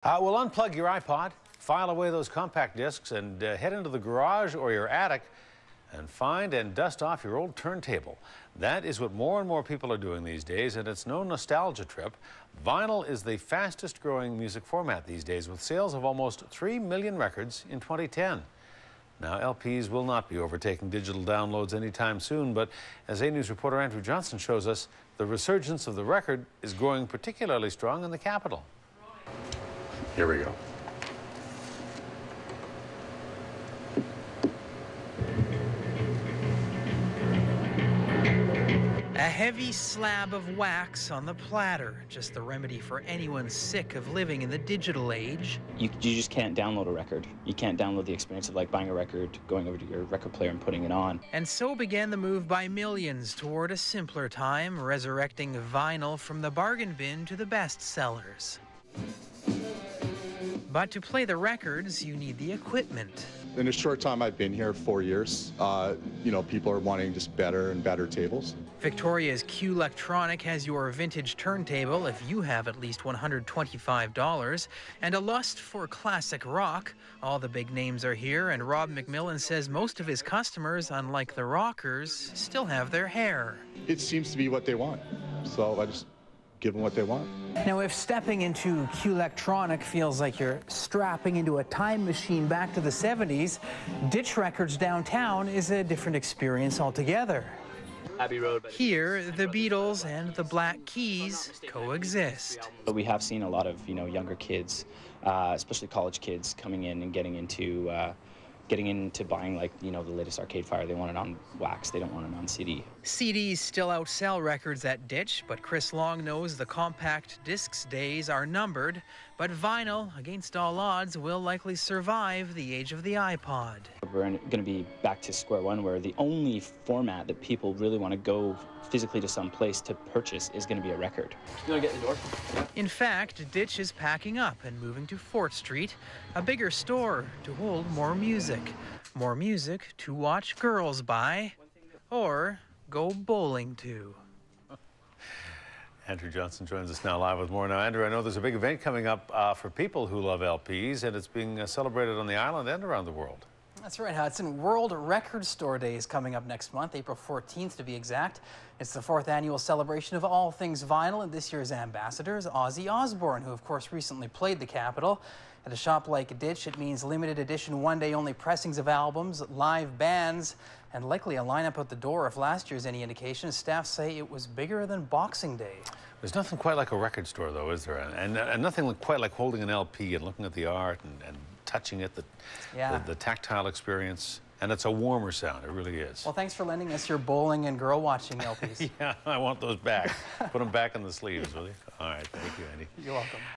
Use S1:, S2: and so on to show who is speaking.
S1: Well, unplug your iPod, file away those compact discs, and head into the garage or your attic and find and dust off your old turntable. That is what more and more people are doing these days, and it's no nostalgia trip. Vinyl is the fastest growing music format these days, with sales of almost 3 million records in 2010. Now, LPs will not be overtaking digital downloads anytime soon, but as A News reporter Andrew Johnson shows us, the resurgence of the record is growing particularly strong in the capital. Here we go.
S2: A heavy slab of wax on the platter, just the remedy for anyone sick of living in the digital age.
S3: You just can't download a record. You can't download the experience of like buying a record, going over to your record player and putting it on.
S2: And so began the move by millions toward a simpler time, resurrecting vinyl from the bargain bin to the best sellers. But to play the records, you need the equipment.
S4: In a short time I've been here, 4 years, people are wanting just better and better tables.
S2: Victoria's Q-lectronic has your vintage turntable if you have at least $125, and a lust for classic rock. All the big names are here, and Rob MacMillan says most of his customers, unlike the rockers, still have their hair.
S4: It seems to be what they want, so I just give them what they want.
S2: Now, if stepping into Q-lectronic feels like you're strapping into a time machine back to the 70s, Ditch Records downtown is a different experience altogether. Here, the Beatles and the Black Keys coexist.
S3: We have seen a lot of, younger kids, especially college kids, coming in and getting into buying, the latest Arcade Fire. They want it on wax. They don't want it on CD.
S2: CDs still outsell records at Ditch, but Chris Long knows the compact discs days are numbered. But vinyl, against all odds, will likely survive the age of the iPod.
S3: We're going to be back to square one, where the only format that people really want to go physically to some place to purchase is going to be a record. You want to get in the door?
S2: In fact, Ditch is packing up and moving to Fort Street, a bigger store to hold more music. More music to watch girls buy or go bowling to.
S1: Andrew Johnson joins us now live with more. Now, Andrew, I know there's a big event coming up for people who love LPs, and it's being celebrated on the island and around the world.
S5: That's right, Hudson. World Record Store Day is coming up next month, April 14th to be exact. It's the 4th annual celebration of all things vinyl, and this year's ambassador is Ozzy Osbourne, who of course recently played the Capitol. At a shop like Ditch, it means limited edition one-day-only pressings of albums, live bands, and likely a lineup at the door. If last year's any indication, staff say it was bigger than Boxing Day.
S1: There's nothing quite like a record store, though, is there? And nothing quite like holding an LP and looking at the art and touching it, the tactile experience. And it's a warmer sound, it really is.
S5: Well, thanks for lending us your bowling and girl watching LPs.
S1: Yeah, I want those back. Put them back in the sleeves, will you? All right, thank you, Andy.
S5: You're welcome.